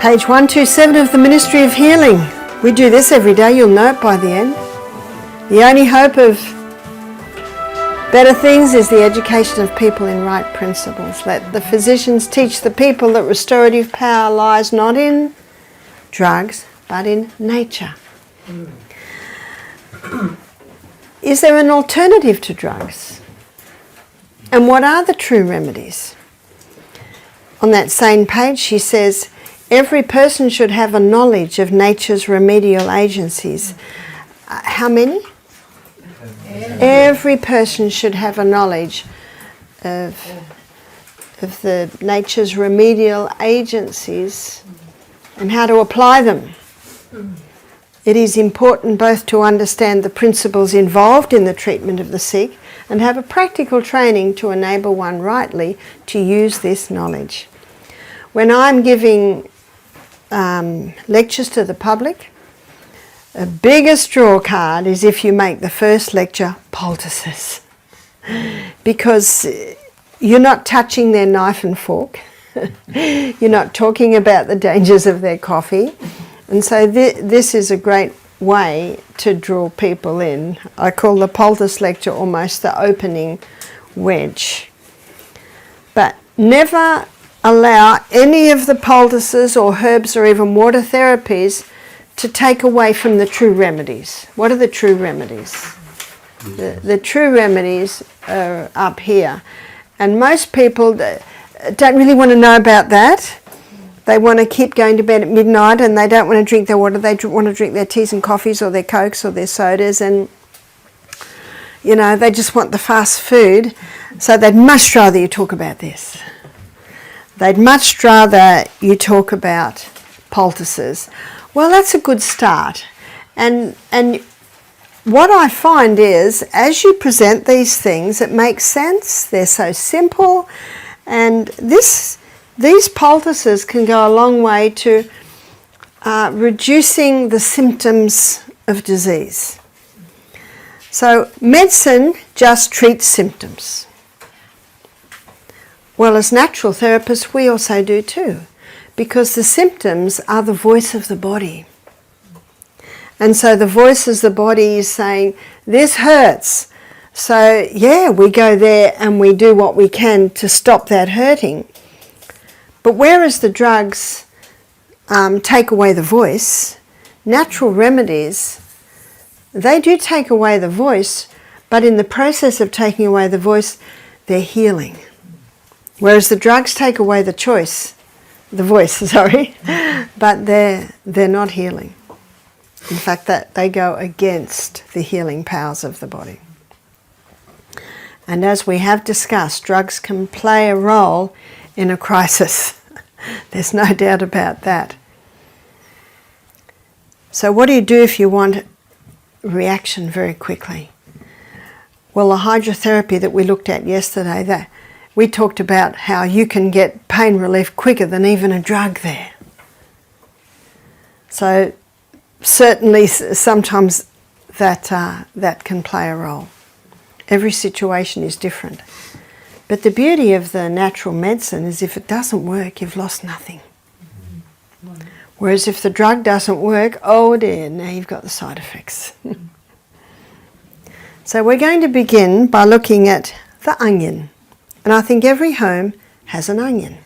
Page 127 of the Ministry of Healing. We do this every day, you'll know it by the end. The only hope of better things is the education of people in right principles. Let the physicians teach the people that restorative power lies not in drugs, but in nature. Is there an alternative to drugs? And what are the true remedies? On that same page, she says, every person should have a knowledge of nature's remedial agencies. How many? Every person should have a knowledge of the nature's remedial agencies and how to apply them. It is important both to understand the principles involved in the treatment of the sick and have a practical training to enable one rightly to use this knowledge. When I'm giving lectures to the public, the biggest draw card is if you make the first lecture poultices, because you're not touching their knife and fork, you're not talking about the dangers of their coffee, and so this is a great way to draw people in. I call the poultice lecture almost the opening wedge. But never allow any of the poultices or herbs or even water therapies to take away from the true remedies. What are the true remedies? The true remedies are up here. And most people don't really want to know about that. They want to keep going to bed at midnight and they don't want to drink their water. They want to drink their teas and coffees or their cokes or their sodas, and you know, they just want the fast food. So they'd much rather you talk about this. They'd much rather you talk about poultices. Well, that's a good start. And what I find is, as you present these things, it makes sense. They're so simple, and these poultices can go a long way to reducing the symptoms of disease. So medicine just treats symptoms. Well, as natural therapists, we also do too, because the symptoms are the voice of the body. And so the voice of the body is saying, this hurts. So yeah, we go there and we do what we can to stop that hurting. But whereas the drugs take away the voice, natural remedies, they do take away the voice, but in the process of taking away the voice, they're healing. Whereas the drugs take away the voice, sorry, but they're not healing. In fact, that they go against the healing powers of the body. And as we have discussed, drugs can play a role in a crisis. There's no doubt about that. So what do you do if you want reaction very quickly? Well, the hydrotherapy that we looked at yesterday, we talked about how you can get pain relief quicker than even a drug there. So certainly sometimes that can play a role. Every situation is different. But the beauty of the natural medicine is if it doesn't work, you've lost nothing. Whereas if the drug doesn't work, oh dear, now you've got the side effects. So we're going to begin by looking at the onion. And I think every home has an onion.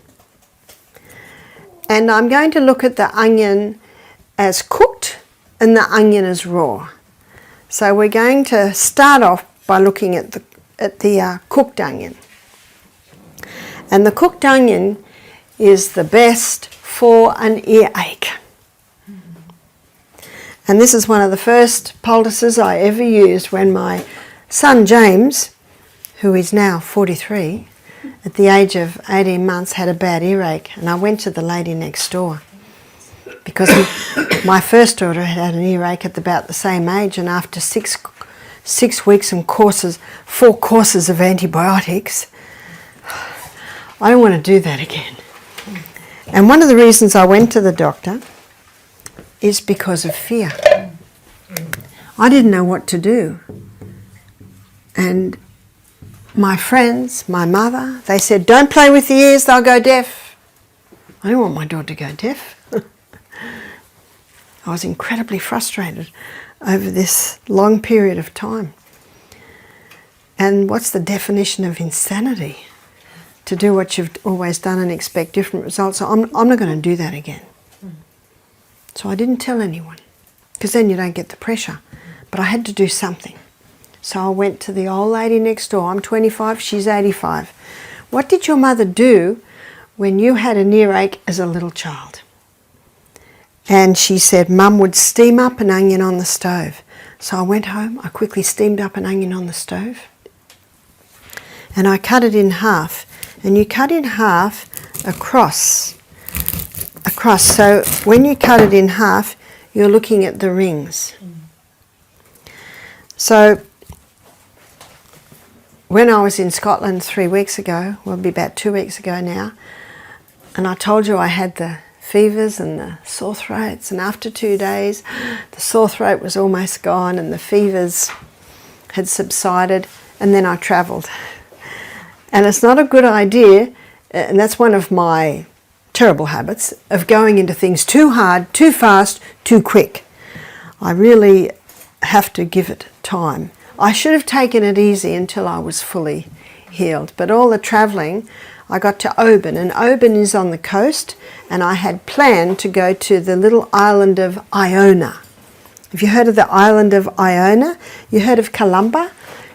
And I'm going to look at the onion as cooked and the onion as raw. So we're going to start off by looking at the cooked onion. And the cooked onion is the best for an earache. And this is one of the first poultices I ever used when my son James, who is now 43, at the age of 18 months had a bad earache, and I went to the lady next door because my first daughter had an earache at about the same age, and after six weeks and 4 courses of antibiotics, I don't want to do that again. And one of the reasons I went to the doctor is because of fear. I didn't know what to do. And my friends, my mother, they said, don't play with the ears, they'll go deaf. I don't want my daughter to go deaf. I was incredibly frustrated over this long period of time. And what's the definition of insanity? To do what you've always done and expect different results. So I'm not going to do that again. So I didn't tell anyone, because then you don't get the pressure. But I had to do something. So I went to the old lady next door. I'm 25, she's 85. What did your mother do when you had an earache as a little child? And she said, Mum would steam up an onion on the stove. So I went home, I quickly steamed up an onion on the stove. And I cut it in half. And you cut in half across. So when you cut it in half, you're looking at the rings. So when I was in Scotland 3 weeks ago, well, it'll be about 2 weeks ago now, and I told you I had the fevers and the sore throats, and after 2 days the sore throat was almost gone and the fevers had subsided, and then I travelled. And it's not a good idea, and that's one of my terrible habits, of going into things too hard, too fast, too quick. I really have to give it time. I should have taken it easy until I was fully healed, but all the travelling, I got to Oban, and Oban is on the coast, and I had planned to go to the little island of Iona. Have you heard of the island of Iona? You heard of Columba?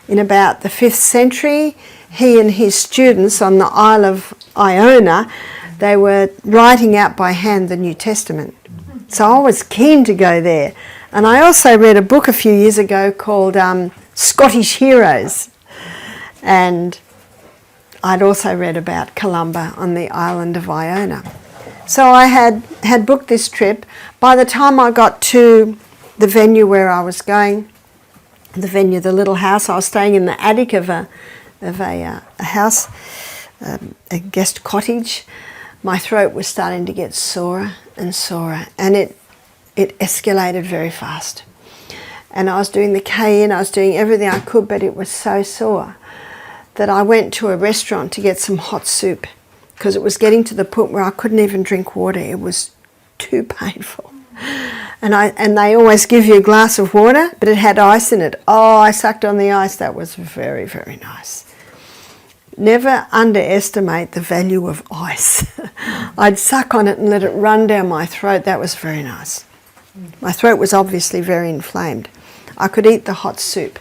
In about the 5th century, he and his students on the Isle of Iona, they were writing out by hand the New Testament. So I was keen to go there. And I also read a book a few years ago called Scottish Heroes. And I'd also read about Columba on the island of Iona. So I had booked this trip. By the time I got to the venue where I was going, the little house, I was staying in the attic of a house, a guest cottage. My throat was starting to get sorer and sorer, and it escalated very fast. And I was doing the K-in, I was doing everything I could, but it was so sore that I went to a restaurant to get some hot soup, because it was getting to the point where I couldn't even drink water. It was too painful. And they always give you a glass of water, but it had ice in it. Oh, I sucked on the ice. That was very, very nice. Never underestimate the value of ice. I'd suck on it and let it run down my throat. That was very nice. My throat was obviously very inflamed. I could eat the hot soup.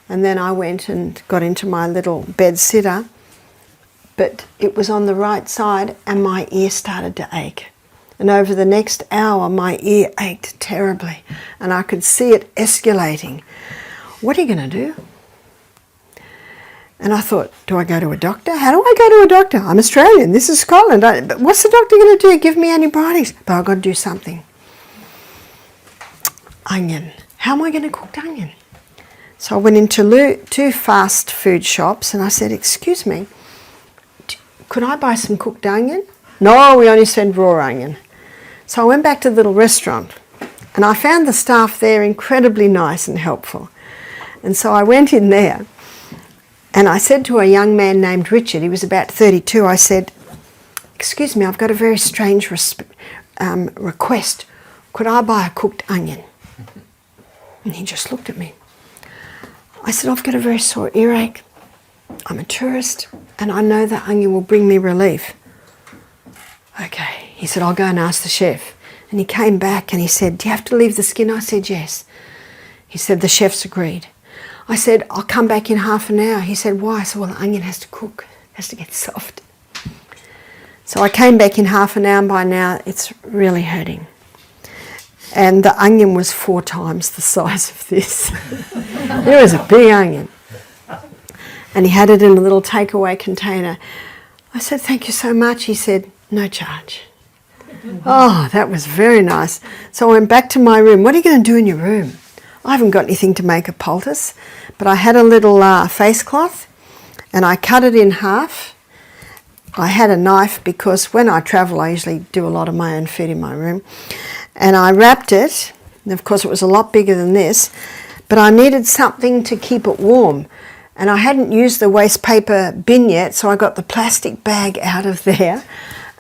And then I went and got into my little bed sitter, but it was on the right side and my ear started to ache. And over the next hour, my ear ached terribly, and I could see it escalating. What are you going to do? And I thought, do I go to a doctor? How do I go to a doctor? I'm Australian, this is Scotland. But what's the doctor going to do? Give me antibiotics. But I've got to do something. Onion. How am I going to cook onion? So I went into 2 fast food shops and I said, excuse me, could I buy some cooked onion? No, we only send raw onion. So I went back to the little restaurant and I found the staff there incredibly nice and helpful. And so I went in there and I said to a young man named Richard, he was about 32, I said, excuse me, I've got a very strange request. Could I buy a cooked onion? And he just looked at me. I said, I've got a very sore earache. I'm a tourist and I know that onion will bring me relief. Okay, he said, I'll go and ask the chef. And he came back and he said, do you have to leave the skin? I said, yes. He said, the chef's agreed. I said, I'll come back in half an hour. He said, why? I said, well, the onion has to cook, has to get soft. So I came back in half an hour, and by now it's really hurting. And the onion was 4 times the size of this. It was a big onion. And he had it in a little takeaway container. I said, thank you so much. He said, no charge. Oh, that was very nice. So I went back to my room. What are you going to do in your room? I haven't got anything to make a poultice, but I had a little face cloth and I cut it in half. I had a knife because when I travel I usually do a lot of my own food in my room, and I wrapped it, and of course it was a lot bigger than this, but I needed something to keep it warm, and I hadn't used the waste paper bin yet, so I got the plastic bag out of there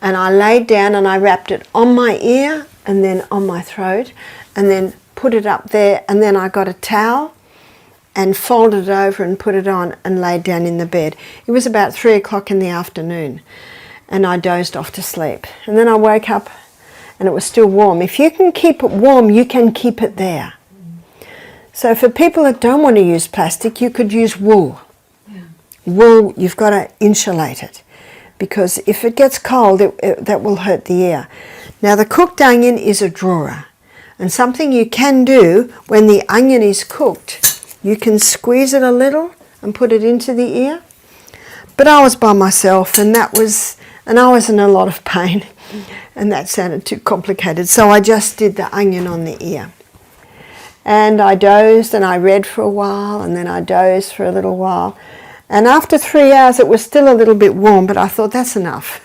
and I laid down and I wrapped it on my ear, and then on my throat, and then put it up there, and then I got a towel and folded it over and put it on and laid down in the bed. It was about 3 o'clock in the afternoon, and I dozed off to sleep. And then I woke up and it was still warm. If you can keep it warm, you can keep it there. So for people that don't want to use plastic, you could use wool. Yeah. Wool, you've got to insulate it, because if it gets cold, that will hurt the ear. Now the cooked onion is a drawer, and something you can do when the onion is cooked, you can squeeze it a little and put it into the ear. But I was by myself, and I was in a lot of pain, and that sounded too complicated, so I just did the onion on the ear. And I dozed, and I read for a while, and then I dozed for a little while. And after 3 hours, it was still a little bit warm, but I thought, that's enough.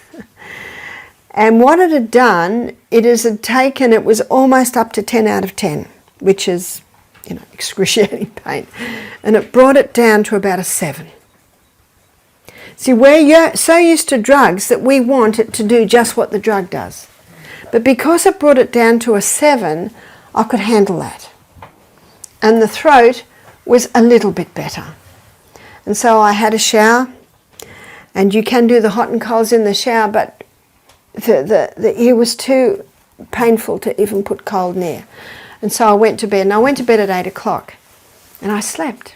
And what it had done, it was almost up to 10 out of 10, which is, excruciating pain. And it brought it down to about a 7. See, we're so used to drugs that we want it to do just what the drug does. But because it brought it down to a 7, I could handle that. And the throat was a little bit better. And so I had a shower, and you can do the hot and colds in the shower, but the ear was too painful to even put cold near. And so I went to bed, and I went to bed at 8 o'clock, and I slept.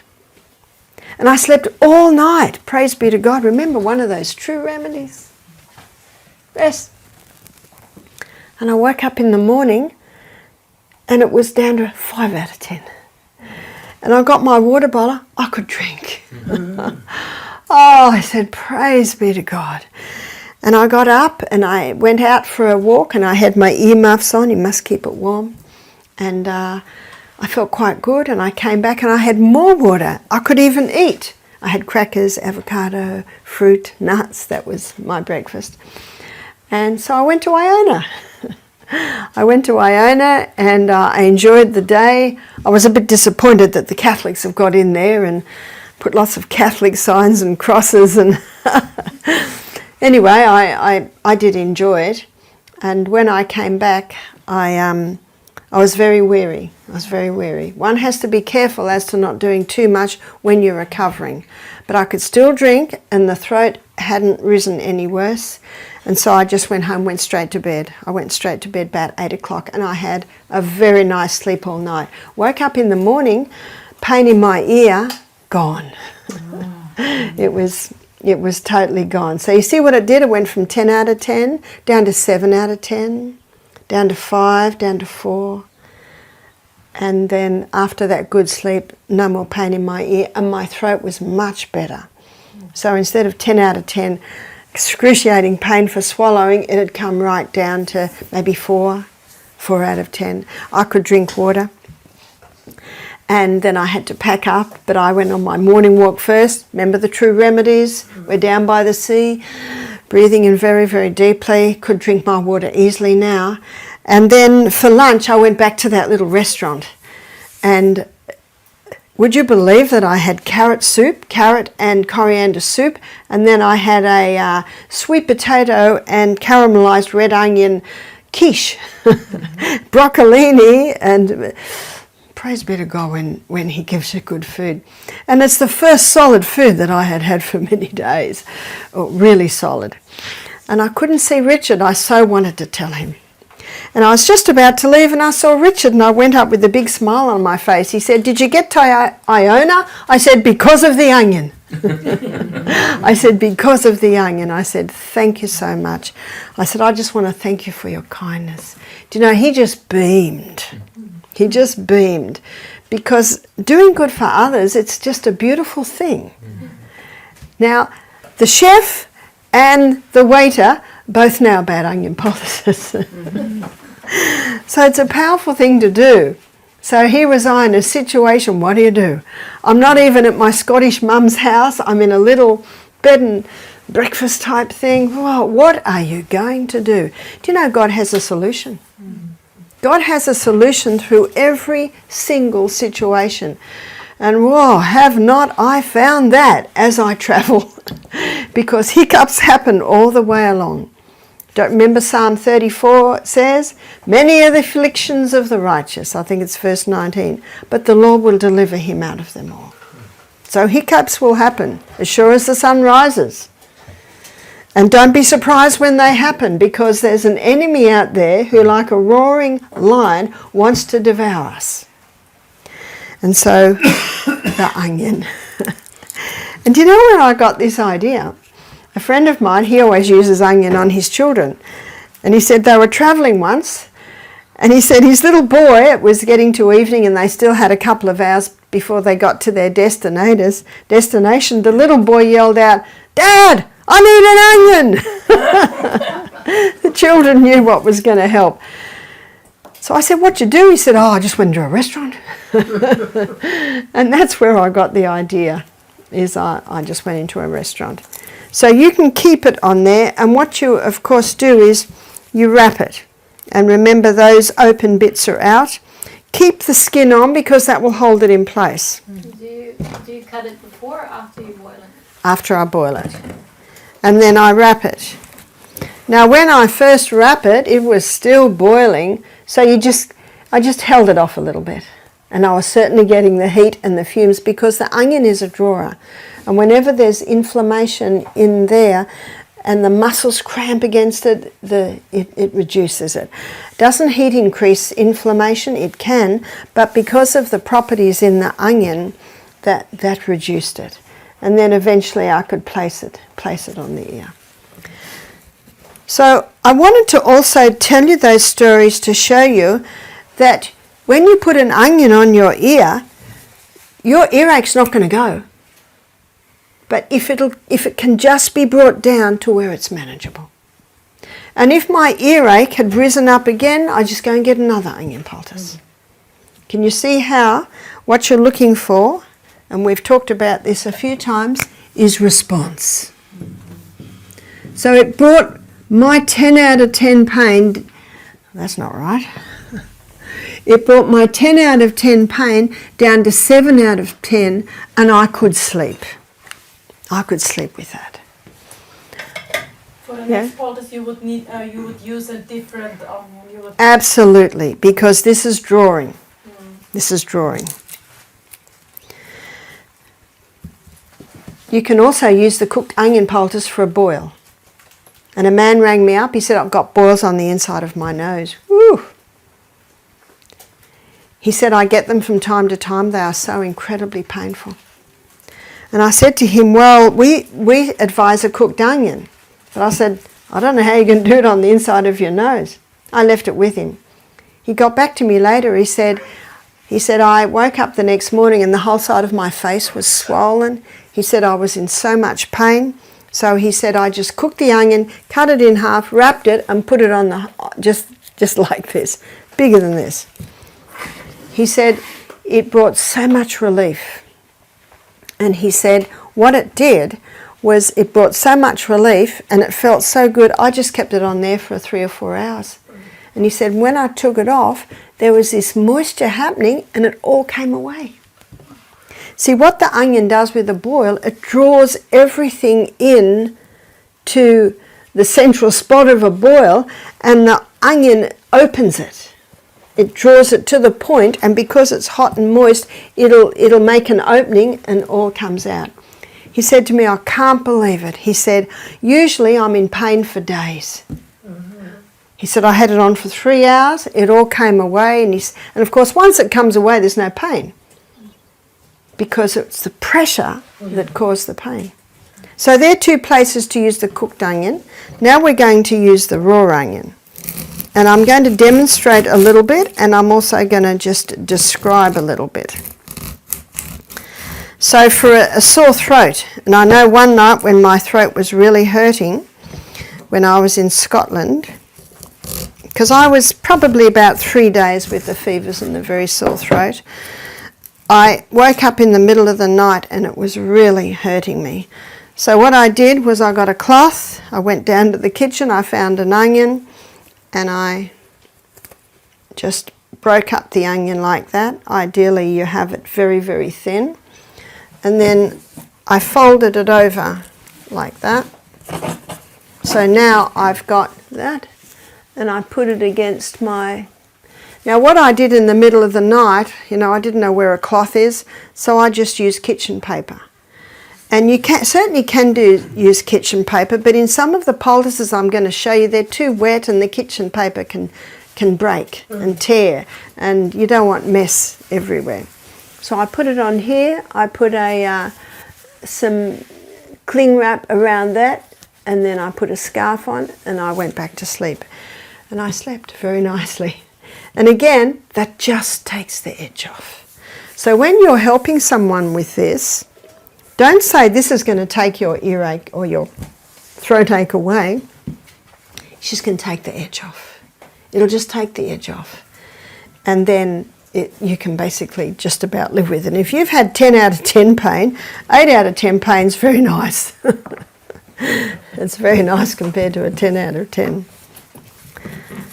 And I slept all night, praise be to God. Remember, one of those true remedies. Rest. And I woke up in the morning, and it was down to 5 out of 10. And I got my water bottle, I could drink. I said, praise be to God. And I got up and I went out for a walk, and I had my earmuffs on, you must keep it warm. And I felt quite good, and I came back and I had more water. I could even eat. I had crackers, avocado, fruit, nuts. That was my breakfast. And so I went to Iona. And I enjoyed the day. I was a bit disappointed that the Catholics have got in there and put lots of Catholic signs and crosses. And anyway, I did enjoy it. And when I came back, I was very weary. One has to be careful as to not doing too much when you're recovering. But I could still drink, and the throat hadn't risen any worse. And so I just went home, went straight to bed. I went straight to bed about 8 o'clock, and I had a very nice sleep all night. Woke up in the morning, pain in my ear, gone. It was totally gone. So you see what it did? It went from 10 out of 10 down to 7 out of 10, down to 5, down to 4. And then after that good sleep, no more pain in my ear, and my throat was much better. So instead of 10 out of 10, excruciating pain for swallowing, it had come right down to maybe 4 out of 10. I could drink water, and then I had to pack up, but I went on my morning walk first. Remember the true remedies? We're down by the sea, breathing in very, very deeply, could drink my water easily now. And then for lunch, I went back to that little restaurant, and would you believe that I had carrot and coriander soup, and then I had a sweet potato and caramelized red onion quiche, broccolini, and praise be to God when he gives you good food. And it's the first solid food that I had had for many days, really solid. And I couldn't see Richard, I so wanted to tell him. And I was just about to leave, and I saw Richard, and I went up with a big smile on my face. He said, "Did you get to Iona?" I said, "Because of the onion." I said, "Because of the onion." I said, "Thank you so much." I said, "I just want to thank you for your kindness." Do you know, he just beamed. He just beamed. Because doing good for others, it's just a beautiful thing. Now, the chef and the waiter both now bad onion poultices. So it's a powerful thing to do. So here was I in a situation, what do? I'm not even at my Scottish mum's house. I'm in a little bed and breakfast type thing. Well, what are you going to do? Do you know God has a solution? God has a solution through every single situation. And whoa, have not I found that as I travel. Because hiccups happen all the way along. Don't remember Psalm 34 says, many are the afflictions of the righteous, I think it's verse 19, but the Lord will deliver him out of them all. So hiccups will happen as sure as the sun rises. And don't be surprised when they happen, because there's an enemy out there who, like a roaring lion, wants to devour us. And so, the onion. And do you know where I got this idea? A friend of mine, he always uses onion on his children. And he said they were travelling once, and he said his little boy, it was getting to evening and they still had a couple of hours before they got to their destination. The little boy yelled out, "Dad, I need an onion!" The children knew what was going to help. So I said, "What'd you do?" He said, "Oh, I just went into a restaurant." And that's where I got the idea, is I just went into a restaurant. So you can keep it on there, and what you of course do is you wrap it. And remember, those open bits are out. Keep the skin on, because that will hold it in place. Do you cut it before or after you boil it? After I boil it. And then I wrap it. Now when I first wrap it, it was still boiling, so I just held it off a little bit. And I was certainly getting the heat and the fumes, because the onion is a drawer. And whenever there's inflammation in there and the muscles cramp against it, it reduces it. Doesn't heat increase inflammation? It can, but because of the properties in the onion, that reduced it. And then eventually I could place it on the ear. So I wanted to also tell you those stories to show you that when you put an onion on your earache's not going to go. But if it can just be brought down to where it's manageable. And if my earache had risen up again, I just go and get another onion poultice. Can you see how what you're looking for, and we've talked about this a few times, is response. So it brought my 10 out of 10 pain, that's not right. It brought my 10 out of 10 pain down to 7 out of 10, and I could sleep. I could sleep with that. For the next poultice, you would use a different onion. Absolutely, because this is drawing. This is drawing. You can also use the cooked onion poultice for a boil. And a man rang me up. He said, "I've got boils on the inside of my nose." Woo! He said, "I get them from time to time. They are so incredibly painful." And I said to him, "Well, we advise a cooked onion." But I said, "I don't know how you can do it on the inside of your nose." I left it with him. He got back to me later. He said, "I woke up the next morning and the whole side of my face was swollen." He said, "I was in so much pain." So he said, "I just cooked the onion, cut it in half, wrapped it, and put it on the just like this, bigger than this." He said, "It brought so much relief." And he said what it did was it brought so much relief and it felt so good, I just kept it on there for 3 or 4 hours. And he said when I took it off, there was this moisture happening and it all came away. See, what the onion does with a boil, it draws everything in to the central spot of a boil, and the onion opens it. It draws it to the point, and because it's hot and moist, it'll make an opening and all comes out. He said to me, "I can't believe it." He said, "Usually I'm in pain for days." He said, "I had it on for 3 hours, it all came away," and of course once it comes away there's no pain, because it's the pressure that caused the pain. So there are 2 places to use the cooked onion. Now we're going to use the raw onion. And I'm going to demonstrate a little bit, and I'm also going to just describe a little bit. So for a sore throat, and I know one night when my throat was really hurting, when I was in Scotland, because I was probably about 3 days with the fevers and the very sore throat, I woke up in the middle of the night and it was really hurting me. So what I did was I got a cloth, I went down to the kitchen, I found an onion, and I just broke up the onion like that. Ideally you have it very, very thin. And then I folded it over like that. So now I've got that, and I put it against my... Now what I did in the middle of the night, you know, I didn't know where a cloth is, so I just used kitchen paper. And you certainly can use kitchen paper, but in some of the poultices I'm going to show you, they're too wet and the kitchen paper can break and tear, and you don't want mess everywhere. So I put it on here, I put some cling wrap around that, and then I put a scarf on, and I went back to sleep. And I slept very nicely. And again, that just takes the edge off. So when you're helping someone with this, don't say this is going to take your earache or your throat ache away. It's just going to take the edge off. It'll just take the edge off. And then you can basically just about live with it. And if you've had 10 out of 10 pain, 8 out of 10 pain is very nice. It's very nice compared to a 10 out of 10.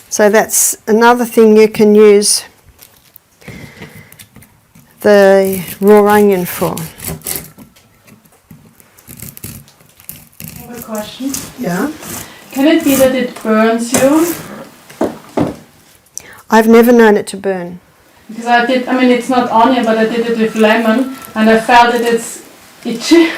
So that's another thing you can use the raw onion for. I have a question. Yeah? Can it be that it burns you? I've never known it to burn. Because it's not onion, but I did it with lemon, and I felt that it's itchy,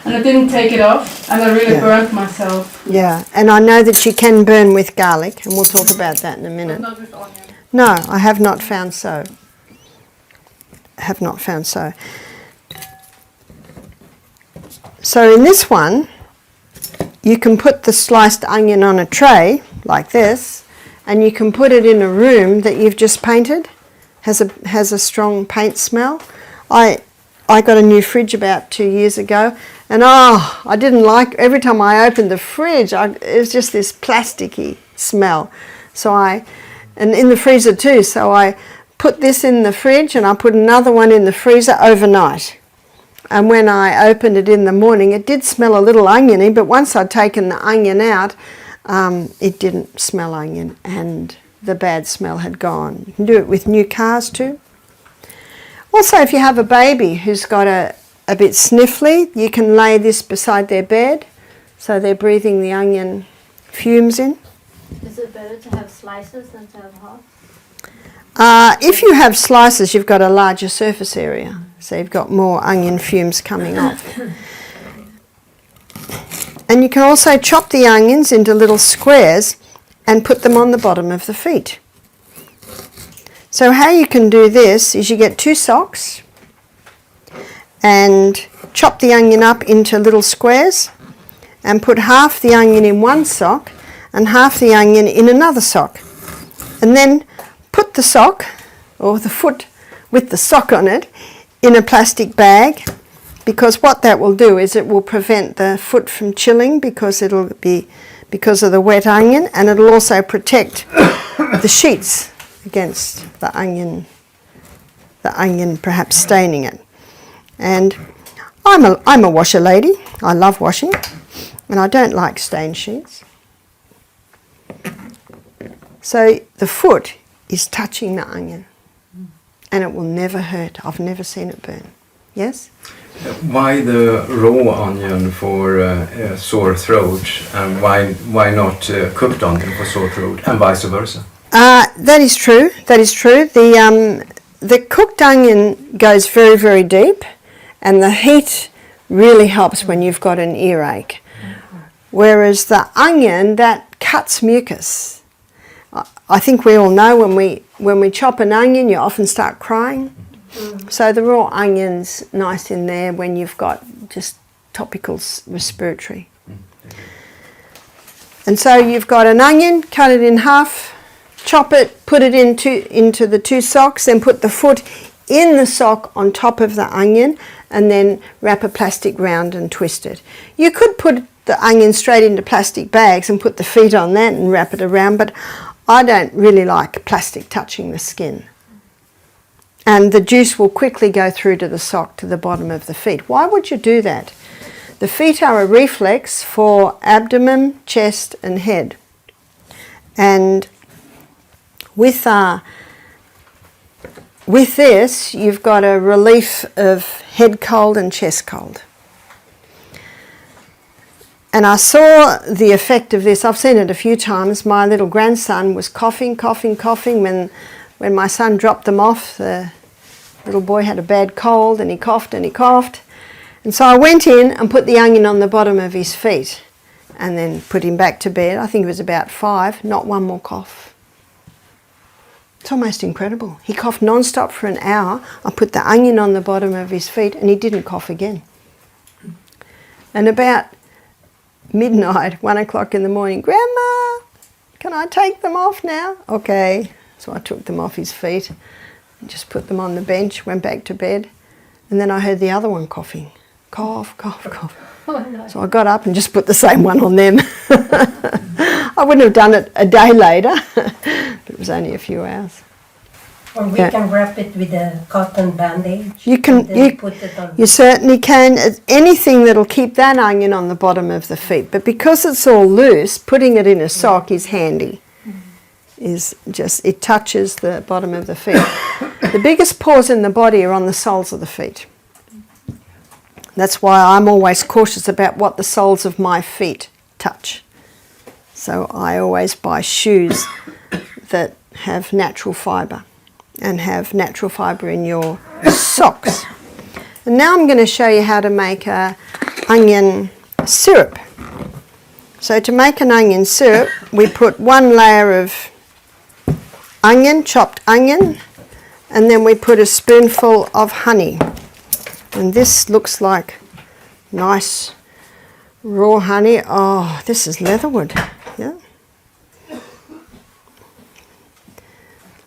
and I didn't take it off, and I really burnt myself. Yeah, and I know that you can burn with garlic, and we'll talk about that in a minute. But not with onion. No, I have not found so. Have not found so. So in this one, you can put the sliced onion on a tray, like this, and you can put it in a room that you've just painted. Has a strong paint smell. I got a new fridge about 2 years ago, and I didn't like, every time I opened the fridge, it was just this plasticky smell. And in the freezer too, so I put this in the fridge and I put another one in the freezer overnight. And when I opened it in the morning, it did smell a little oniony, but once I'd taken the onion out, it didn't smell onion, and the bad smell had gone. You can do it with new cars too. Also, if you have a baby who's got a bit sniffly, you can lay this beside their bed so they're breathing the onion fumes in. Is it better to have slices than to have halves? If you have slices, you've got a larger surface area, so you've got more onion fumes coming off. And you can also chop the onions into little squares and put them on the bottom of the feet. So how you can do this is you get 2 socks and chop the onion up into little squares and put half the onion in one sock and half the onion in another sock. And then put the sock, or the foot with the sock on it, in a plastic bag, because what that will do is it will prevent the foot from chilling because of the wet onion, and it'll also protect the sheets against the onion perhaps staining it. And I'm a washer lady. I love washing, and I don't like stained sheets. So the foot is touching the onion, and it will never hurt. I've never seen it burn. Yes? Why the raw onion for sore throat, and why not cooked onion for sore throat, and vice versa? That is true. That is true. The cooked onion goes very, very deep, and the heat really helps when you've got an earache. Whereas the onion, that cuts mucus. I think we all know when we chop an onion, you often start crying. So the raw onion's nice in there when you've got just topical respiratory. And so you've got an onion, cut it in half, chop it, put it into the 2 socks, then put the foot in the sock on top of the onion, and then wrap a plastic round and twist it. You could put the onion straight into plastic bags and put the feet on that and wrap it around, but I don't really like plastic touching the skin. And the juice will quickly go through to the sock to the bottom of the feet. Why would you do that? The feet are a reflex for abdomen, chest and head. And with this, you've got a relief of head cold and chest cold. And I saw the effect of this. I've seen it a few times. My little grandson was coughing when my son dropped them off. The little boy had a bad cold and he coughed and he coughed. And so I went in and put the onion on the bottom of his feet and then put him back to bed. I think it was about 5, not one more cough. It's almost incredible. He coughed non-stop for an hour. I put the onion on the bottom of his feet and he didn't cough again. And about midnight, 1 o'clock in the morning, Grandma, can I take them off now? Okay. So I took them off his feet and just put them on the bench, went back to bed. And then I heard the other one coughing. Cough, cough, cough. Oh, no. So I got up and just put the same one on them. I wouldn't have done it a day later. It was only a few hours. Or we can wrap it with a cotton bandage. You can, and then put it on. you certainly can. Anything that'll keep that onion on the bottom of the feet. But because it's all loose, putting it in a sock is handy. It touches the bottom of the feet. The biggest pores in the body are on the soles of the feet. That's why I'm always cautious about what the soles of my feet touch. So I always buy shoes that have natural fibre and have natural fibre in your socks. And now I'm going to show you how to make a onion syrup. So to make an onion syrup, we put 1 layer of onion, chopped onion, and then we put a spoonful of honey. And this looks like nice raw honey. Oh, this is leatherwood. Yeah.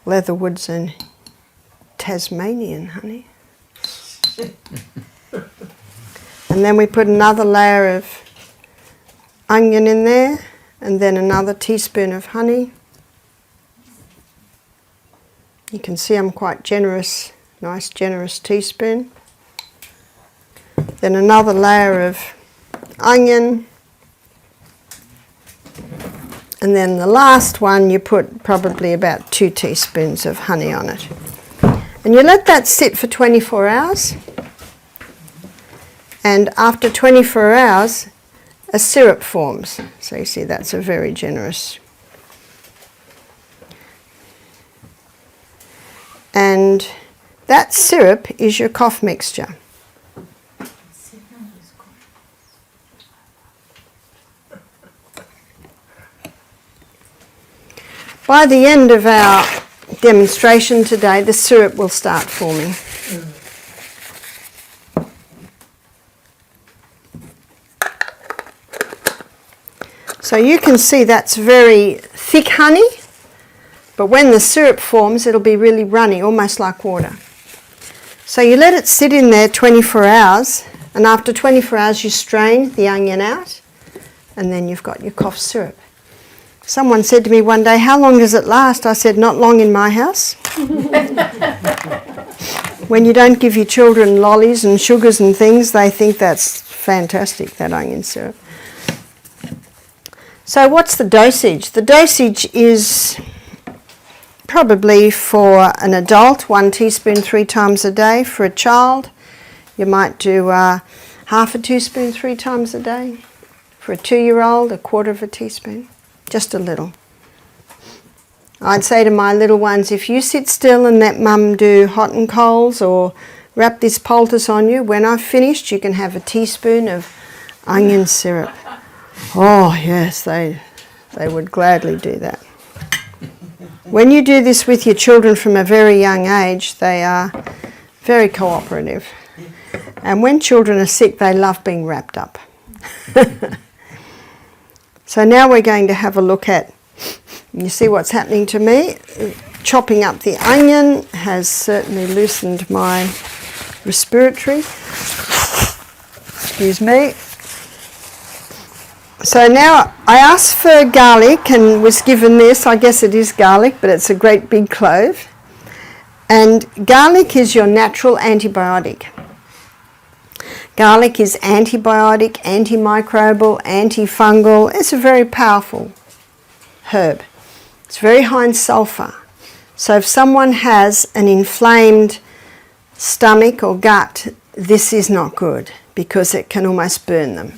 Leatherwoods and Tasmanian honey. And then we put another layer of onion in there, and then another teaspoon of honey. You can see I'm quite generous, nice generous teaspoon. Then another layer of onion. And then the last one, you put probably about 2 teaspoons of honey on it. And you let that sit for 24 hours. And after 24 hours, a syrup forms. So you see that's a very generous. And that syrup is your cough mixture. By the end of our demonstration today, the syrup will start forming. So you can see that's very thick honey, but when the syrup forms, it'll be really runny, almost like water. So you let it sit in there 24 hours, and after 24 hours you strain the onion out, and then you've got your cough syrup. Someone said to me one day, how long does it last? I said, not long in my house. When you don't give your children lollies and sugars and things, they think that's fantastic, that onion syrup. So what's the dosage? The dosage is probably for an adult, 1 teaspoon 3 times a day. For a child, you might do half a teaspoon 3 times a day. For a 2-year-old, 1/4 teaspoon. Just a little. I'd say to my little ones, if you sit still and let Mum do hot and colds or wrap this poultice on you, when I've finished you can have a teaspoon of onion syrup. Oh yes, they would gladly do that. When you do this with your children from a very young age, they are very cooperative. And when children are sick, they love being wrapped up. So now we're going to have a look at, you see what's happening to me. Chopping up the onion has certainly loosened my respiratory. Excuse me. So now I asked for garlic and was given this. I guess it is garlic, but it's a great big clove. And garlic is your natural antibiotic. Garlic is antibiotic, antimicrobial, antifungal. It's a very powerful herb. It's very high in sulfur. So if someone has an inflamed stomach or gut, this is not good because it can almost burn them.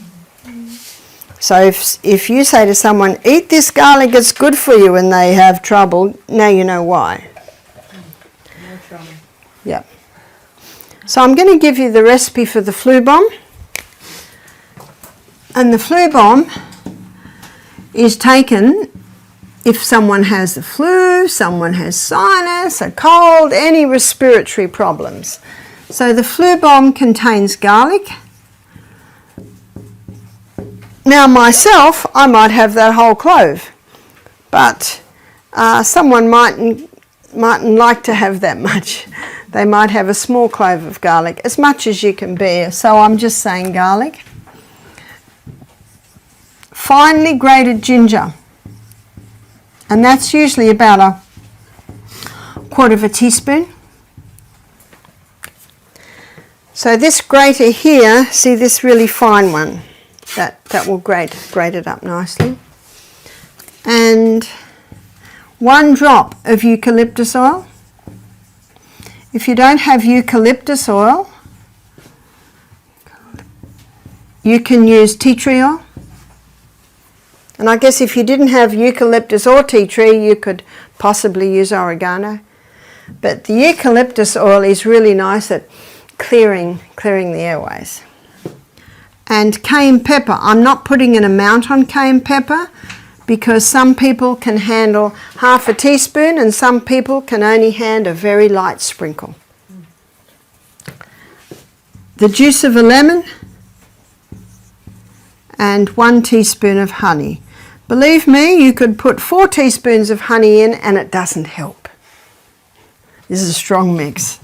So if you say to someone, eat this garlic, it's good for you, and they have trouble, now you know why. No trouble. Yeah. So I'm going to give you the recipe for the flu bomb. And the flu bomb is taken if someone has the flu, someone has sinus, a cold, any respiratory problems. So the flu bomb contains garlic. Now myself, I might have that whole clove, but someone mightn't like to have that much. They might have a small clove of garlic, as much as you can bear. So I'm just saying garlic. Finely grated ginger, and that's usually about a quarter of a teaspoon. So this grater here, see this really fine one, that will grate it up nicely. And 1 drop of eucalyptus oil. If you don't have eucalyptus oil, you can use tea tree oil. And I guess if you didn't have eucalyptus or tea tree, you could possibly use oregano. But the eucalyptus oil is really nice at clearing the airways. And cayenne pepper. I'm not putting an amount on cayenne pepper because some people can handle half a teaspoon and some people can only handle a very light sprinkle. The juice of a lemon and 1 teaspoon of honey. Believe me, you could put 4 teaspoons of honey in and it doesn't help. This is a strong mix.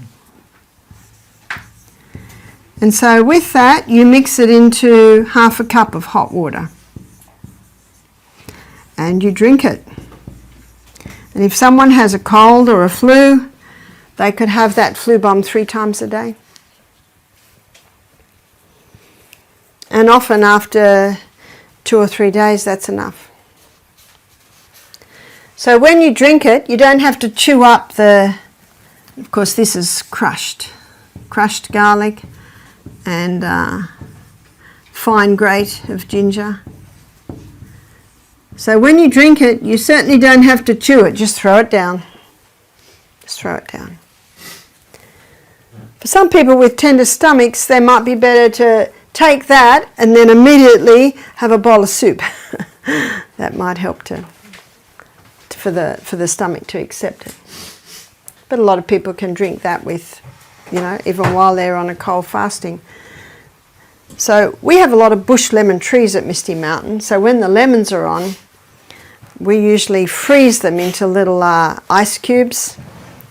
And so with that, you mix it into half a cup of hot water. And you drink it. And if someone has a cold or a flu, they could have that flu bomb 3 times a day. And often after 2 or 3 days, that's enough. So when you drink it, you don't have to chew up of course this is crushed garlic and fine grate of ginger. So when you drink it, you certainly don't have to chew it, just throw it down. Just throw it down. For some people with tender stomachs, they might be better to take that and then immediately have a bowl of soup. That might help for the stomach to accept it. But a lot of people can drink that with, even while they're on a cold fasting. So we have a lot of bush lemon trees at Misty Mountain. So when the lemons are on, we usually freeze them into little ice cubes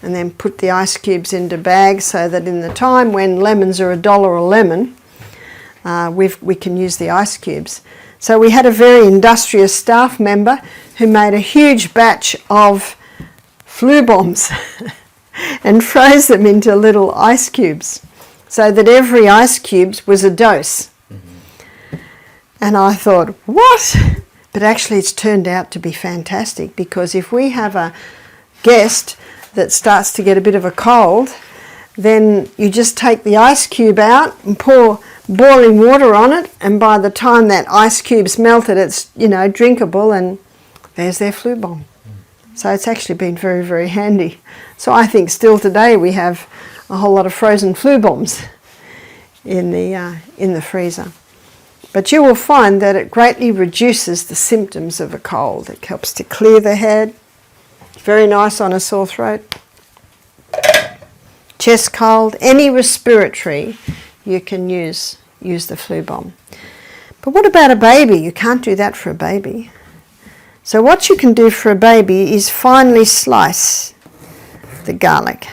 and then put the ice cubes into bags so that in the time when lemons are $1 a lemon, we can use the ice cubes. So we had a very industrious staff member who made a huge batch of flu bombs and froze them into little ice cubes so that every ice cube was a dose. Mm-hmm. And I thought, what? But actually it's turned out to be fantastic, because if we have a guest that starts to get a bit of a cold, then you just take the ice cube out and pour boiling water on it, and by the time that ice cube's melted, it's drinkable, and there's their flu bomb. So it's actually been very, very handy. So I think still today we have a whole lot of frozen flu bombs in the freezer. But you will find that it greatly reduces the symptoms of a cold. It helps to clear the head. Very nice on a sore throat. Chest cold, any respiratory, you can use the flu bomb. But what about a baby? You can't do that for a baby. So what you can do for a baby is finely slice the garlic.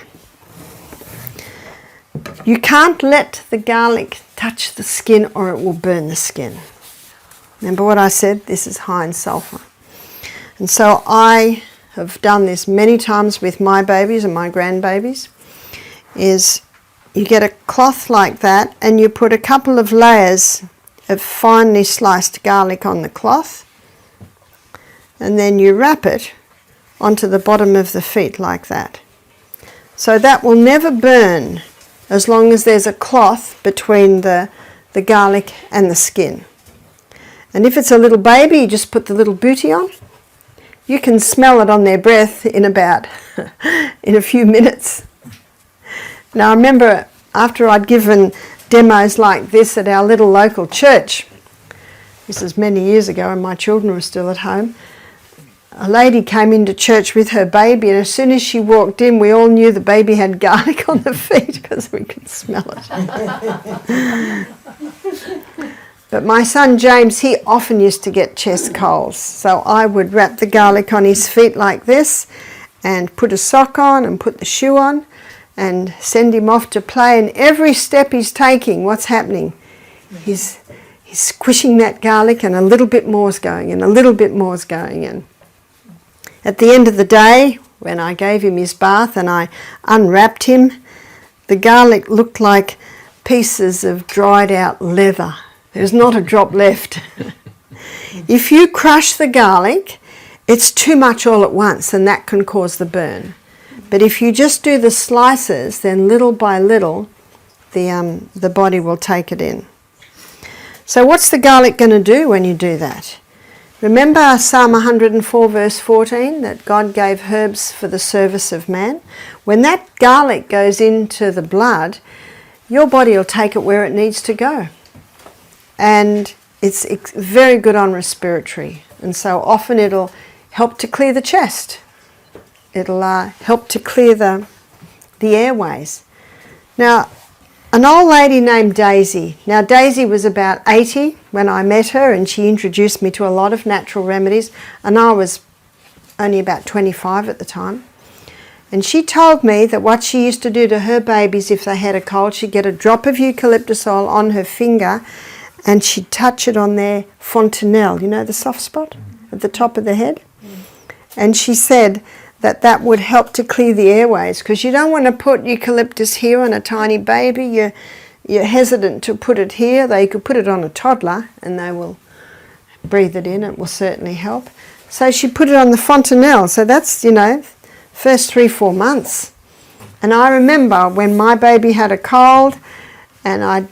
You can't let the garlic touch the skin or it will burn the skin. Remember what I said? This is high in sulfur. And so I have done this many times with my babies and my grandbabies, is you get a cloth like that and you put a couple of layers of finely sliced garlic on the cloth, and then you wrap it onto the bottom of the feet like that. So that will never burn as long as there's a cloth between the garlic and the skin. And if it's a little baby, you just put the little booty on. You can smell it on their breath in about in a few minutes. Now I remember after I'd given demos like this at our little local church, this is many years ago and my children were still at home, a lady came into church with her baby, and as soon as she walked in, we all knew the baby had garlic on the feet because we could smell it. But my son James, he often used to get chest colds, so I would wrap the garlic on his feet like this and put a sock on and put the shoe on and send him off to play, and every step he's taking, what's happening? He's squishing that garlic, and a little bit more's going, and a little bit more's going. And at the end of the day, when I gave him his bath and I unwrapped him, the garlic looked like pieces of dried out leather. There's not a drop left. If you crush the garlic, it's too much all at once, and that can cause the burn. But if you just do the slices, then little by little, the body will take it in. So what's the garlic going to do when you do that? Remember Psalm 104 verse 14, that God gave herbs for the service of man? When that garlic goes into the blood, your body will take it where it needs to go. And it's very good on respiratory. And so often it'll help to clear the chest. It'll help to clear the airways. Now, an old lady named Daisy. Now, Daisy was about 80 when I met her, and she introduced me to a lot of natural remedies, and I was only about 25 at the time. And she told me that what she used to do to her babies if they had a cold, she'd get a drop of eucalyptus oil on her finger and she'd touch it on their fontanelle, you know, the soft spot at the top of the head. And she said that that would help to clear the airways, because you don't want to put eucalyptus here on a tiny baby. You're hesitant to put it here. They could put it on a toddler and they will breathe it in. It will certainly help. So she put it on the fontanelle. So that's, you know, first 3-4 months. And I remember when my baby had a cold and I'd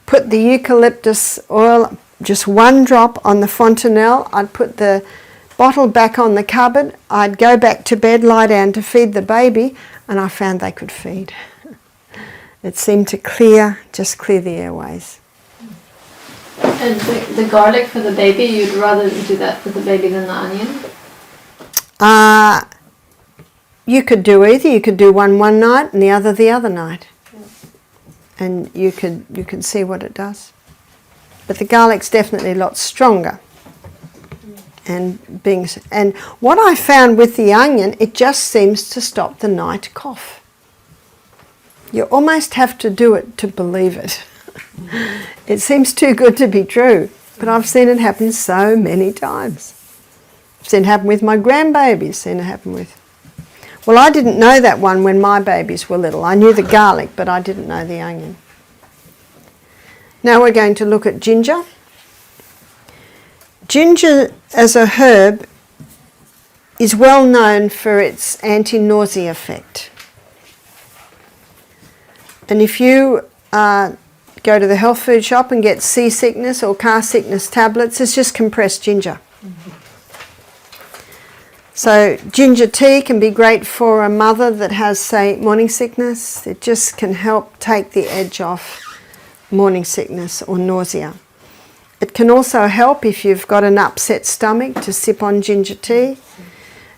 put the eucalyptus oil, just one drop on the fontanelle. I'd put the bottle back on the cupboard. I'd go back to bed, lie down to feed the baby, and I found they could feed. It seemed to just clear the airways. And the garlic for the baby, you'd rather do that for the baby than the onion? You could do either. You could do one night and the other night. And you can see what it does. But the garlic's definitely a lot stronger. And what I found with the onion, it just seems to stop the night cough. You almost have to do it to believe it. It seems too good to be true, but I've seen it happen so many times. I've seen it happen with my grandbabies, seen it happen with... Well, I didn't know that one when my babies were little. I knew the garlic, but I didn't know the onion. Now we're going to look at ginger. Ginger as a herb is well known for its anti-nausea effect. And if you go to the health food shop and get seasickness or car sickness tablets, it's just compressed ginger. So ginger tea can be great for a mother that has, say, morning sickness. It just can help take the edge off morning sickness or nausea. It can also help if you've got an upset stomach to sip on ginger tea.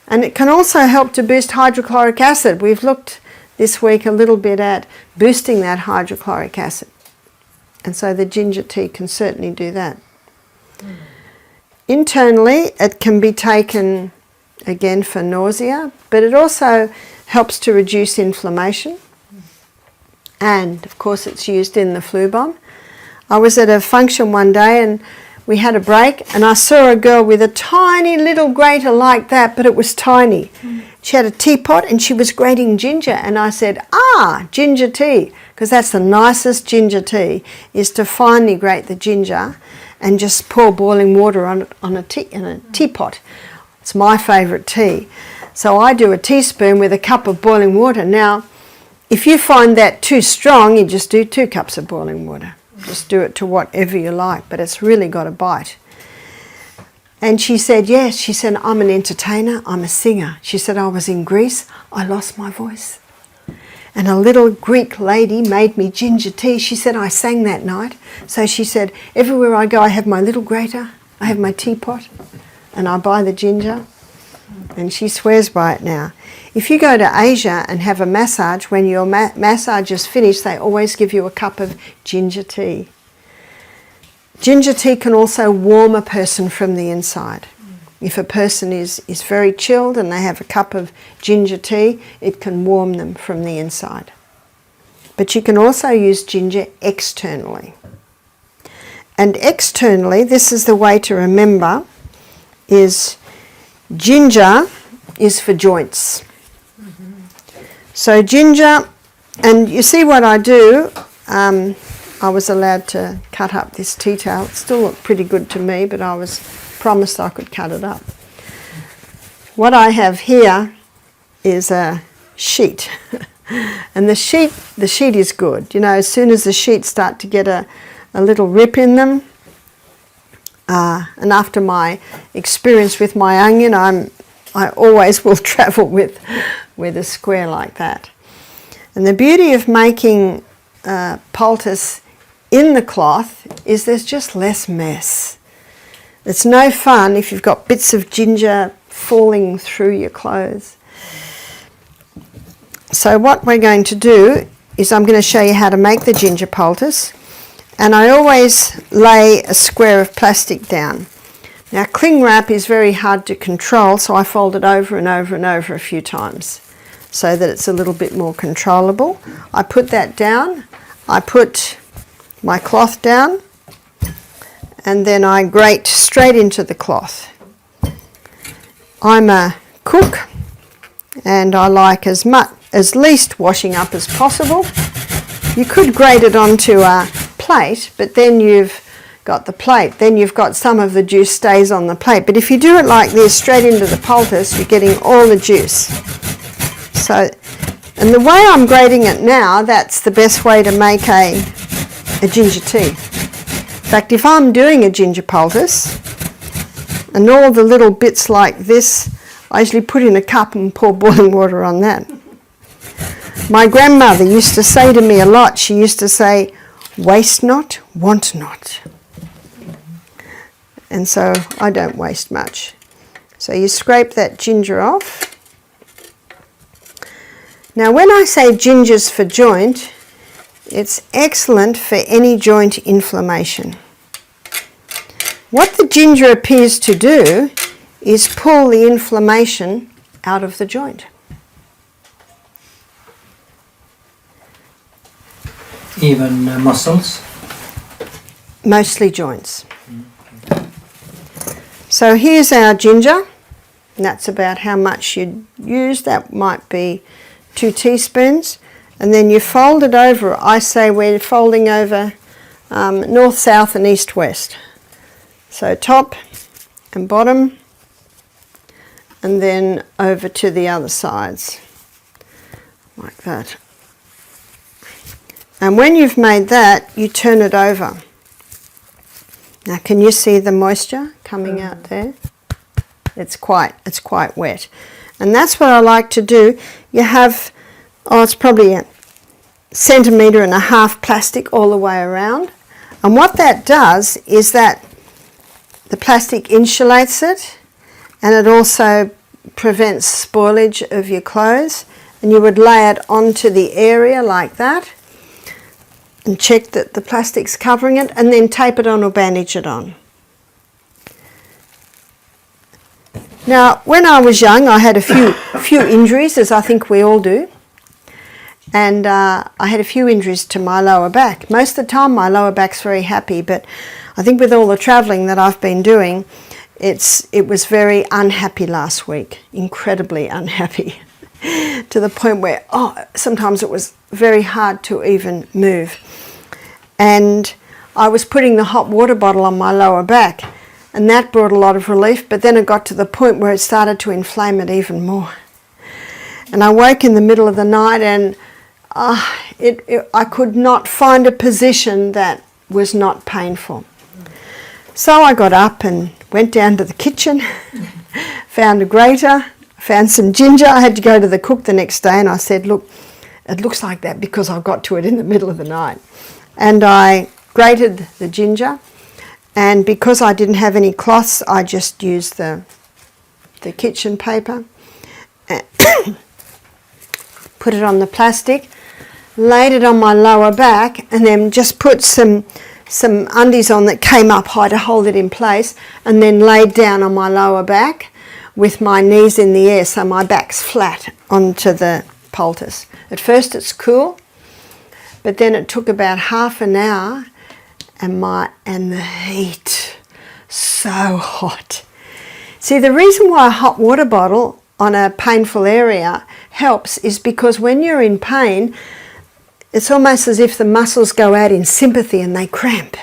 And it can also help to boost hydrochloric acid. We've looked this week a little bit at boosting that hydrochloric acid. And so the ginger tea can certainly do that. Internally, it can be taken again for nausea, but it also helps to reduce inflammation. And of course it's used in the flu bomb. I was at a function one day and we had a break and I saw a girl with a tiny little grater like that, but it was tiny. She had a teapot and she was grating ginger, and I said, ginger tea, because that's the nicest ginger tea, is to finely grate the ginger and just pour boiling water on a teapot. It's my favourite tea. So I do a teaspoon with a cup of boiling water. Now, if you find that too strong, you just do 2 cups of boiling water. Just do it to whatever you like, but it's really got a bite. And she said, yes, she said, I'm an entertainer, I'm a singer. She said, I was in Greece, I lost my voice. And a little Greek lady made me ginger tea. She said, I sang that night. So she said, everywhere I go, I have my little grater, I have my teapot, and I buy the ginger. And she swears by it now. If you go to Asia and have a massage, when your massage is finished, they always give you a cup of ginger tea. Ginger tea can also warm a person from the inside. If a person is very chilled and they have a cup of ginger tea, it can warm them from the inside. But you can also use ginger externally. And externally, this is the way to remember, is ginger is for joints. So ginger, and you see what I do, I was allowed to cut up this tea towel. It still looked pretty good to me, but I was promised I could cut it up. What I have here is a sheet. And the sheet is good. You know, as soon as the sheets start to get a little rip in them, and after my experience with my onion, I always will travel with a square like that. And the beauty of making poultice in the cloth is there's just less mess. It's no fun if you've got bits of ginger falling through your clothes. So what we're going to do is I'm going to show you how to make the ginger poultice. And I always lay a square of plastic down. Now cling wrap is very hard to control, so I fold it over and over and over a few times so that it's a little bit more controllable. I put that down, I put my cloth down, and then I grate straight into the cloth. I'm a cook and I like as least washing up as possible. You could grate it onto a plate, but then you've got the plate, then you've got some of the juice stays on the plate. But if you do it like this, straight into the poultice, you're getting all the juice. So, and the way I'm grating it now, that's the best way to make a ginger tea. In fact, if I'm doing a ginger poultice, and all the little bits like this, I usually put in a cup and pour boiling water on that. My grandmother used to say to me a lot, she used to say, waste not, want not. And so I don't waste much. So you scrape that ginger off. Now when I say ginger's for joint, it's excellent for any joint inflammation. What the ginger appears to do is pull the inflammation out of the joint. Even muscles? Mostly joints. So here's our ginger. And that's about how much you'd use. That might be 2 teaspoons. And then you fold it over. I say we're folding over north, south and east, west. So top and bottom, and then over to the other sides, like that. And when you've made that, you turn it over. Now can you see the moisture coming out there? It's quite wet. And that's what I like to do. You have, it's probably 1.5 centimetres plastic all the way around. And what that does is that the plastic insulates it, and it also prevents spoilage of your clothes. And you would lay it onto the area like that and check that the plastic's covering it, and then tape it on or bandage it on. Now, when I was young, I had a few injuries, as I think we all do. And I had a few injuries to my lower back. Most of the time my lower back's very happy, but I think with all the travelling that I've been doing, it was very unhappy last week, incredibly unhappy, to the point where, sometimes it was very hard to even move. And I was putting the hot water bottle on my lower back, and that brought a lot of relief, but then it got to the point where it started to inflame it even more. And I woke in the middle of the night and I could not find a position that was not painful. So I got up and went down to the kitchen, found a grater, found some ginger. I had to go to the cook the next day and I said, look, it looks like that because I got to it in the middle of the night. And I grated the ginger, and because I didn't have any cloths, I just used the kitchen paper, put it on the plastic, laid it on my lower back, and then just put some undies on that came up high to hold it in place, and then laid down on my lower back with my knees in the air so my back's flat onto the poultice. At first it's cool, but then it took about half an hour and the heat, so hot. See, the reason why a hot water bottle on a painful area helps is because when you're in pain, it's almost as if the muscles go out in sympathy and they cramp.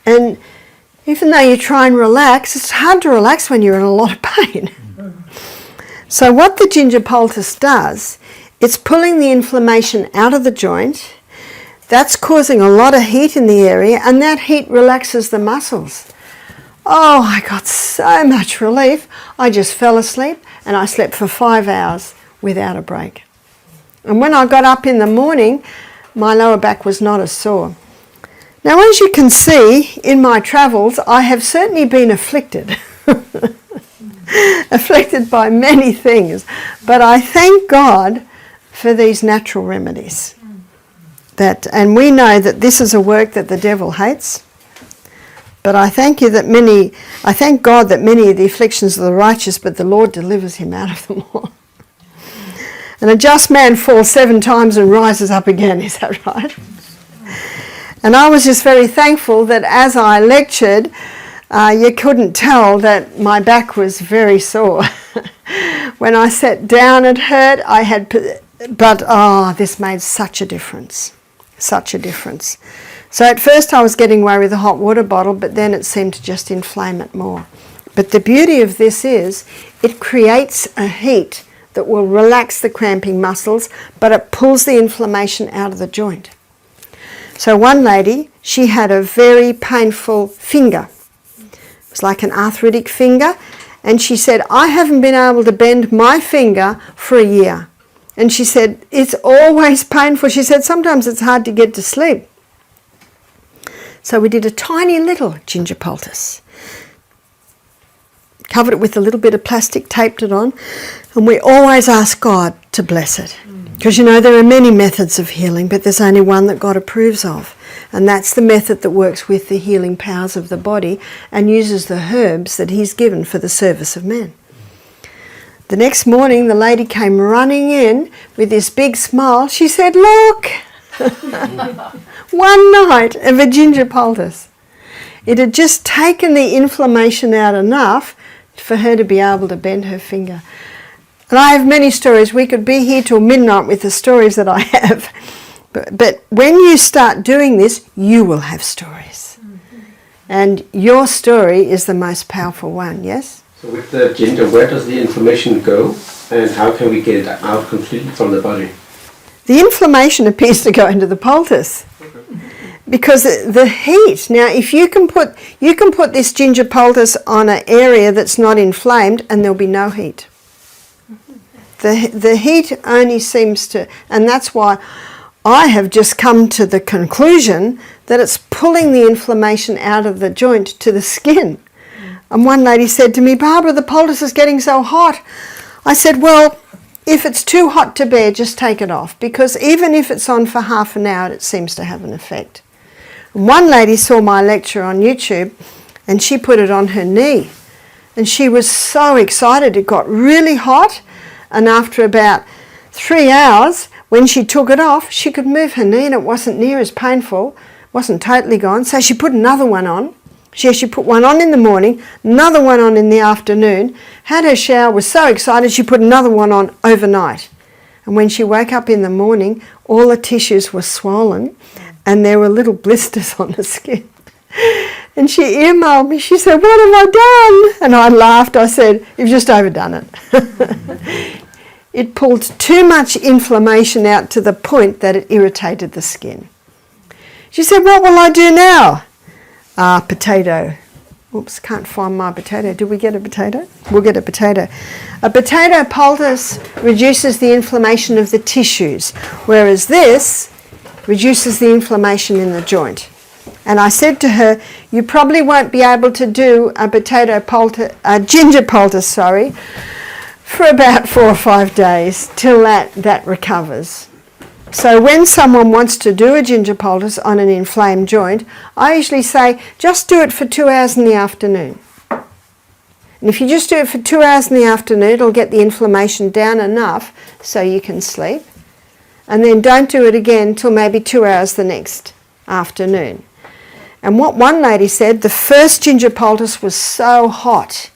And even though you try and relax, it's hard to relax when you're in a lot of pain. So what the ginger poultice does, it's pulling the inflammation out of the joint. That's causing a lot of heat in the area, and that heat relaxes the muscles. Oh, I got so much relief. I just fell asleep, and I slept for 5 hours without a break. And when I got up in the morning, my lower back was not as sore. Now, as you can see, in my travels, I have certainly been afflicted. Afflicted by many things. But I thank God for these natural remedies. And we know that this is a work that the devil hates. But I thank God that many of the afflictions of the righteous, but the Lord delivers him out of them all. And a just man falls 7 times and rises up again, is that right? And I was just very thankful that as I lectured, you couldn't tell that my back was very sore. When I sat down it hurt, this made such a difference. Such a difference. So at first I was getting away with the hot water bottle, but then it seemed to just inflame it more. But the beauty of this is it creates a heat that will relax the cramping muscles, but it pulls the inflammation out of the joint. So one lady, she had a very painful finger. It was like an arthritic finger, and she said, I haven't been able to bend my finger for a year. And she said, it's always painful. She said, sometimes it's hard to get to sleep. So we did a tiny little ginger poultice. Covered it with a little bit of plastic, taped it on, and we always ask God to bless it. Because there are many methods of healing, but there's only one that God approves of. And that's the method that works with the healing powers of the body and uses the herbs that he's given for the service of man. The next morning, the lady came running in with this big smile. She said, look, one night of a ginger poultice. It had just taken the inflammation out enough for her to be able to bend her finger. And I have many stories. We could be here till midnight with the stories that I have. But when you start doing this, you will have stories. And your story is the most powerful one, yes? So with the ginger, where does the inflammation go, and how can we get it out completely from the body? The inflammation appears to go into the poultice. Because the heat, now if you can put this ginger poultice on an area that's not inflamed and there'll be no heat. The heat only seems to, and that's why I have just come to the conclusion that it's pulling the inflammation out of the joint to the skin. And one lady said to me, Barbara, the poultice is getting so hot. I said, well, if it's too hot to bear, just take it off. Because even if it's on for half an hour, it seems to have an effect. And one lady saw my lecture on YouTube and she put it on her knee. And she was so excited. It got really hot. And after about 3 hours, when she took it off, she could move her knee and it wasn't near as painful. It wasn't totally gone. So she put another one on. She put one on in the morning, another one on in the afternoon, had her shower, was so excited she put another one on overnight. And when she woke up in the morning, all the tissues were swollen and there were little blisters on the skin. And she emailed me, she said, what have I done? And I laughed, I said, you've just overdone it. It pulled too much inflammation out to the point that it irritated the skin. She said, what will I do now? Potato. Oops, can't find my potato. Did we get a potato? We'll get a potato. A potato poultice reduces the inflammation of the tissues, whereas this reduces the inflammation in the joint. And I said to her, you probably won't be able to do a ginger poultice, for about 4 or 5 days till that recovers. So when someone wants to do a ginger poultice on an inflamed joint, I usually say, just do it for 2 hours in the afternoon. And if you just do it for 2 hours in the afternoon, it'll get the inflammation down enough so you can sleep. And then don't do it again till maybe 2 hours the next afternoon. And what one lady said, the first ginger poultice was so hot.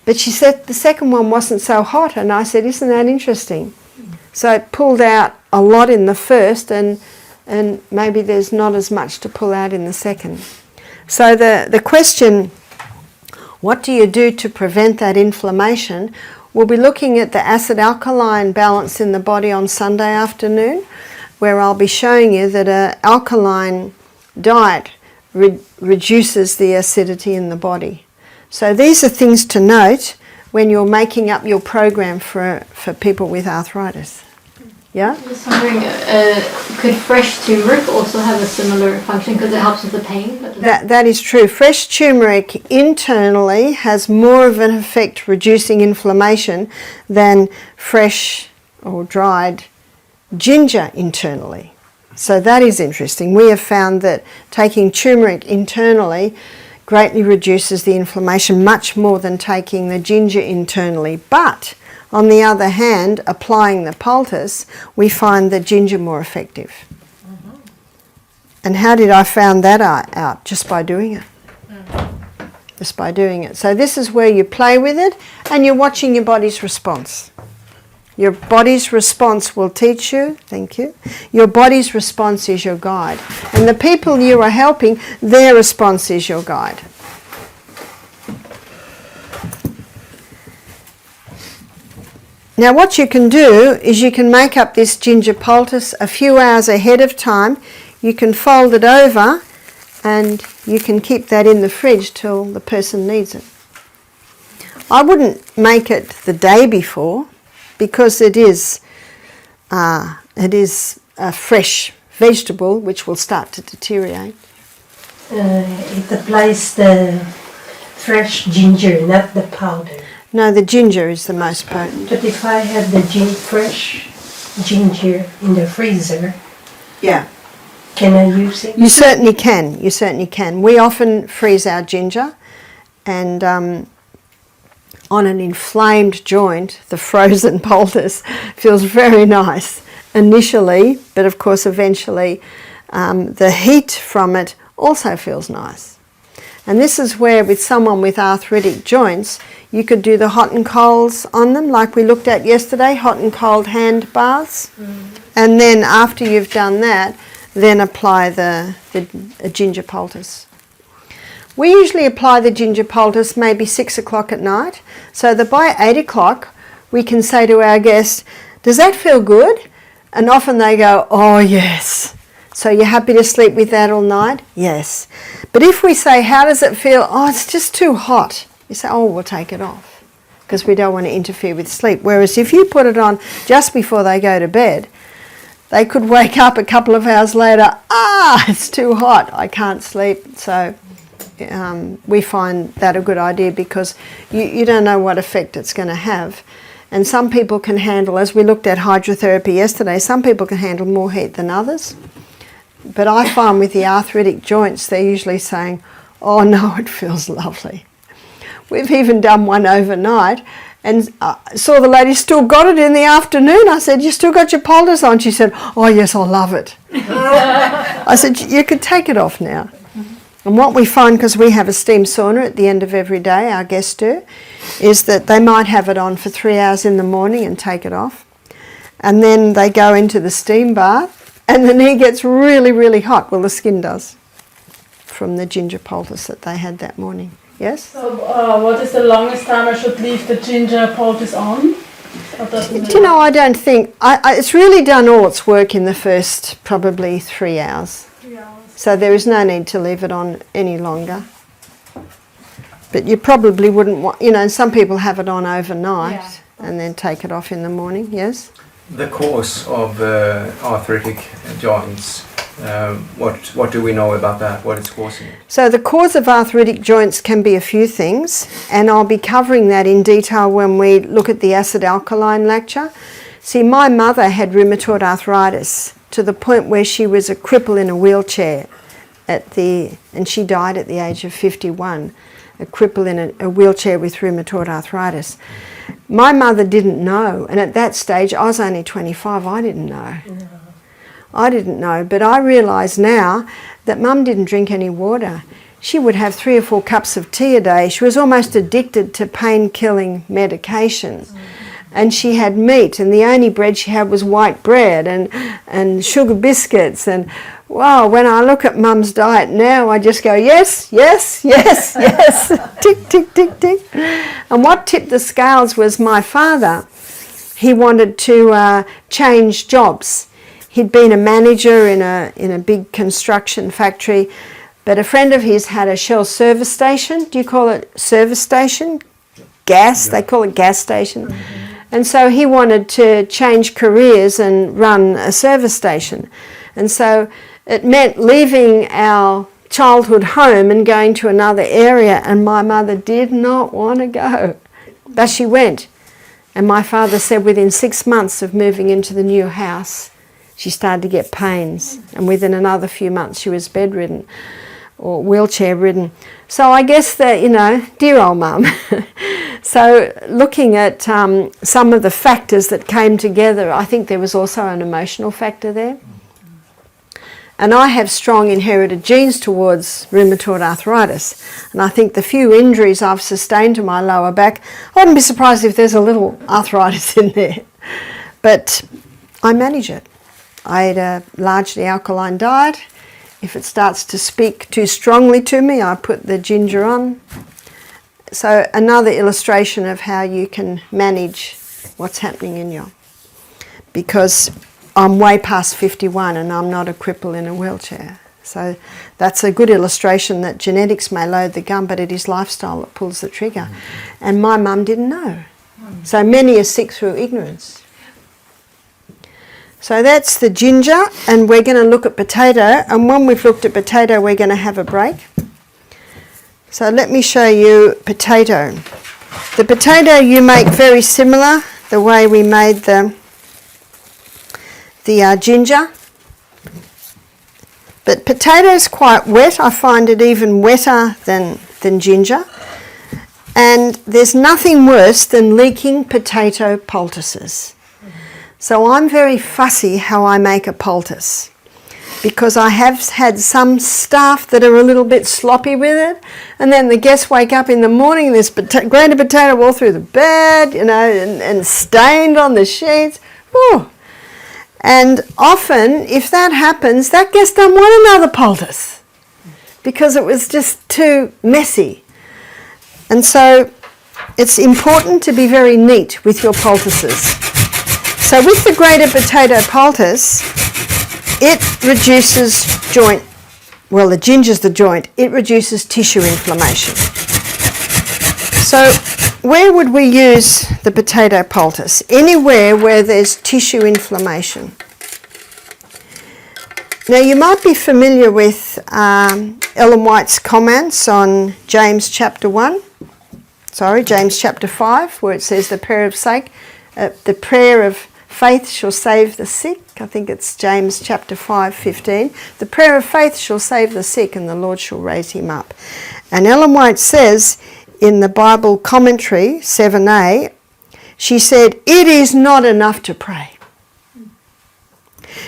But she said the second one wasn't so hot. And I said, isn't that interesting? So it pulled out a lot in the first, and maybe there's not as much to pull out in the second. So the question, what do you do to prevent that inflammation? We'll be looking at the acid-alkaline balance in the body on Sunday afternoon, where I'll be showing you that an alkaline diet reduces the acidity in the body. So these are things to note when you're making up your program for people with arthritis. Yeah? I was wondering, could fresh turmeric also have a similar function because it helps with the pain? That is true. Fresh turmeric internally has more of an effect reducing inflammation than fresh or dried ginger internally. So that is interesting. We have found that taking turmeric internally greatly reduces the inflammation much more than taking the ginger internally. But on the other hand, applying the poultice, we find the ginger more effective. Mm-hmm. And how did I find that out? Just by doing it. Just by doing it. So this is where you play with it and you're watching your body's response. Your body's response will teach you, thank you. Your body's response is your guide. And the people you are helping, their response is your guide. Now what you can do is you can make up this ginger poultice a few hours ahead of time. You can fold it over and you can keep that in the fridge till the person needs it. I wouldn't make it the day before because it is a fresh vegetable which will start to deteriorate. It applies the fresh ginger, not the powder. No, the ginger is the most potent. But if I have the fresh ginger in the freezer, yeah, can I use it? You certainly can. You certainly can. We often freeze our ginger, and on an inflamed joint, the frozen poultice feels very nice initially, but of course eventually the heat from it also feels nice. And this is where with someone with arthritic joints, you could do the hot and colds on them, like we looked at yesterday, hot and cold hand baths. And then after you've done that, then apply the ginger poultice. We usually apply the ginger poultice maybe 6 o'clock at night, so that by 8 o'clock we can say to our guests, does that feel good? And often they go, oh yes. So you're happy to sleep with that all night? Yes. But if we say, how does it feel? Oh, it's just too hot. You say, oh, we'll take it off because we don't want to interfere with sleep. Whereas if you put it on just before they go to bed, they could wake up a couple of hours later, it's too hot, I can't sleep. So we find that a good idea because you don't know what effect it's going to have. And some people can handle, as we looked at hydrotherapy yesterday, some people can handle more heat than others. But I find with the arthritic joints, they're usually saying, oh no, it feels lovely. We've even done one overnight and saw the lady still got it in the afternoon. I said, you still got your poultice on? She said, oh yes, I love it. I said, you could take it off now. And what we find, because we have a steam sauna at the end of every day, our guests do, is that they might have it on for 3 hours in the morning and take it off. And then they go into the steam bath and the knee gets really, really hot. Well, the skin does from the ginger poultice that they had that morning. Yes? So what is the longest time I should leave the ginger poultice on? Do you know, I don't think, it's really done all its work in the first probably 3 hours. 3 hours. So there is no need to leave it on any longer. But you probably wouldn't want, you know, some people have it on overnight and then take it off in the morning, yes? The cause of arthritic joints, what do we know about that? What is causing it? So the cause of arthritic joints can be a few things, and I'll be covering that in detail when we look at the acid-alkaline lecture. See, my mother had rheumatoid arthritis to the point where she was a cripple in a wheelchair and she died at the age of 51, a cripple in a wheelchair with rheumatoid arthritis. My mother didn't know, and at that stage, I was only 25, I didn't know. I didn't know, but I realise now that Mum didn't drink any water. She would have 3 or 4 cups of tea a day. She was almost addicted to pain-killing medication. And she had meat, and the only bread she had was white bread and sugar biscuits. And wow, when I look at Mum's diet now, I just go, yes, yes, yes, yes, tick, tick, tick, tick. And what tipped the scales was my father. He wanted to change jobs. He'd been a manager in a big construction factory, but a friend of his had a Shell service station. Do you call it service station? Gas, they call it gas station. And so he wanted to change careers and run a service station. And so it meant leaving our childhood home and going to another area, and my mother did not want to go. But she went. And my father said within 6 months of moving into the new house, she started to get pains. And within another few months she was bedridden or wheelchair ridden. So I guess that, you know, dear old Mum. So looking at some of the factors that came together, I think there was also an emotional factor there. And I have strong inherited genes towards rheumatoid arthritis. And I think the few injuries I've sustained to my lower back, I wouldn't be surprised if there's a little arthritis in there. But I manage it. I eat a largely alkaline diet. If it starts to speak too strongly to me, I put the ginger on. So another illustration of how you can manage what's happening in you. Because I'm way past 51 and I'm not a cripple in a wheelchair. So that's a good illustration that genetics may load the gun, but it is lifestyle that pulls the trigger. And my mum didn't know. So many are sick through ignorance. So that's the ginger, and we're going to look at potato, and when we've looked at potato we're going to have a break. So let me show you potato. The potato you make very similar, the way we made the ginger. But potato's quite wet. I find it even wetter than ginger. And there's nothing worse than leaking potato poultices. So I'm very fussy how I make a poultice, because I have had some staff that are a little bit sloppy with it, and then the guests wake up in the morning, there's grated potato all through the bed, you know, and stained on the sheets. Whew. And often, if that happens, that guest doesn't want another poultice, because it was just too messy. And so it's important to be very neat with your poultices. So with the grated potato poultice, it reduces joint, well, the ginger's the joint, it reduces tissue inflammation. So where would we use the potato poultice? Anywhere where there's tissue inflammation. Now you might be familiar with Ellen White's comments on James chapter 5, where it says the prayer of faith shall save the sick. I think it's James chapter 5:15. The prayer of faith shall save the sick, and the Lord shall raise him up. And Ellen White says in the Bible commentary 7a, she said, it is not enough to pray.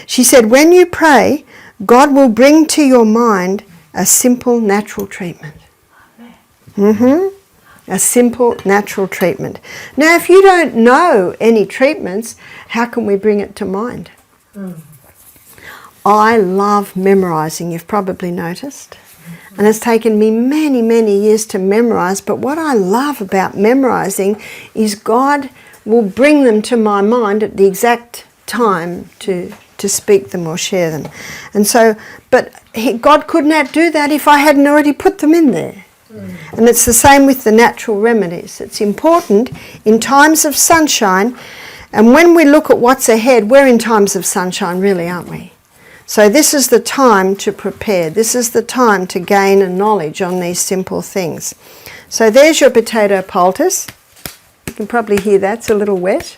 She said, when you pray, God will bring to your mind a simple natural treatment. A simple natural treatment. Now, if you don't know any treatments, how can we bring it to mind? I love memorising, you've probably noticed. And it's taken me many, many years to memorise, but what I love about memorising is God will bring them to my mind at the exact time to speak them or share them. And so, but God could not do that if I hadn't already put them in there. And it's the same with the natural remedies. It's important in times of sunshine, and when we look at what's ahead, we're in times of sunshine really, aren't we? So this is the time to prepare. This is the time to gain a knowledge on these simple things. So there's your potato poultice. You can probably hear that's a little wet.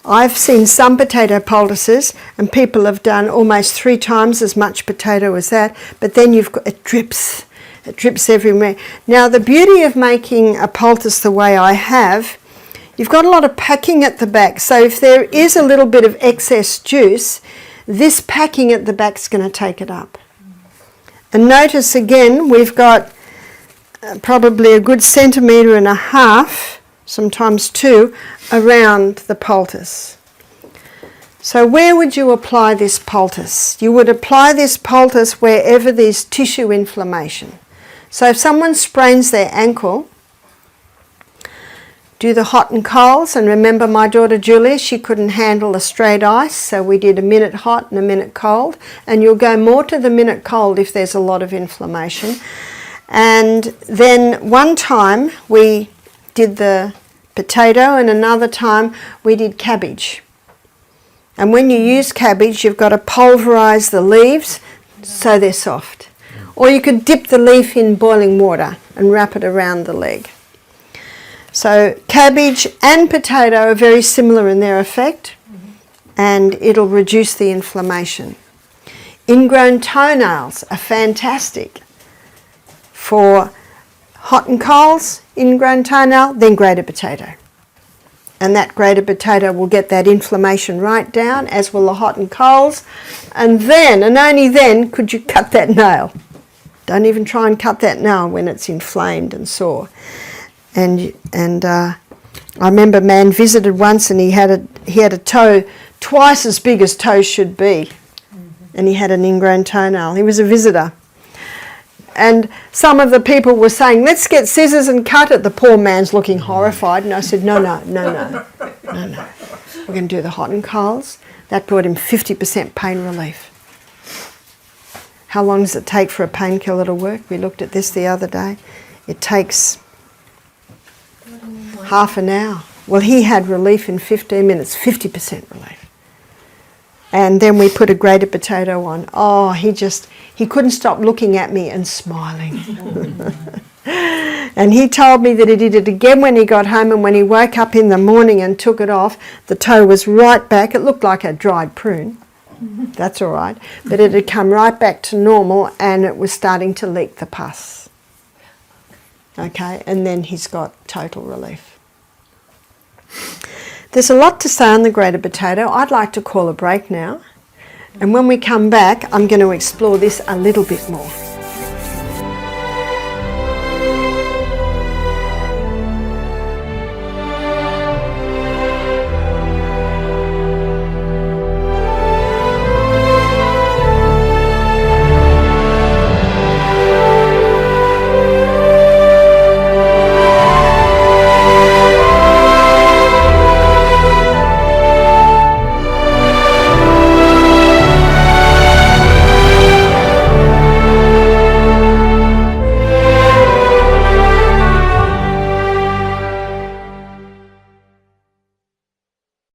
I've seen some potato poultices and people have done almost 3 times as much potato as that, but then you've got, it drips everywhere. Now the beauty of making a poultice the way I have, you've got a lot of packing at the back, so if there is a little bit of excess juice, this packing at the back is going to take it up. And notice again, we've got probably a good 1.5 centimetres, sometimes 2, around the poultice. So where would you apply this poultice? You would apply this poultice wherever there's tissue inflammation. So if someone sprains their ankle, do the hot and colds. And remember my daughter Julia, she couldn't handle a straight ice, so we did a minute hot and a minute cold. And you'll go more to the minute cold if there's a lot of inflammation. And then one time we did the potato and another time we did cabbage. And when you use cabbage, you've got to pulverise the leaves so they're soft. Or you could dip the leaf in boiling water and wrap it around the leg. So cabbage and potato are very similar in their effect, and it'll reduce the inflammation. Ingrown toenails are fantastic for hot and colds, ingrown toenail, then grated potato. And that grated potato will get that inflammation right down, as will the hot and colds. And then, and only then, could you cut that nail. Don't even try and cut that nail when it's inflamed and sore. And I remember a man visited once and he had a toe twice as big as toes should be. And he had an ingrown toenail. He was a visitor. And some of the people were saying, let's get scissors and cut it. The poor man's looking horrified. And I said, no. We're going to do the hot and colds. That brought him 50% pain relief. How long does it take for a painkiller to work? We looked at this the other day. It takes half an hour. Well, he had relief in 15 minutes, 50% relief. And then we put a grated potato on. Oh, he couldn't stop looking at me and smiling. And he told me that he did it again when he got home, and when he woke up in the morning and took it off, the toe was right back. It looked like a dried prune. That's all right. But it had come right back to normal and it was starting to leak the pus. Okay, and then he's got total relief. There's a lot to say on the grated potato. I'd like to call a break now. And when we come back, I'm going to explore this a little bit more.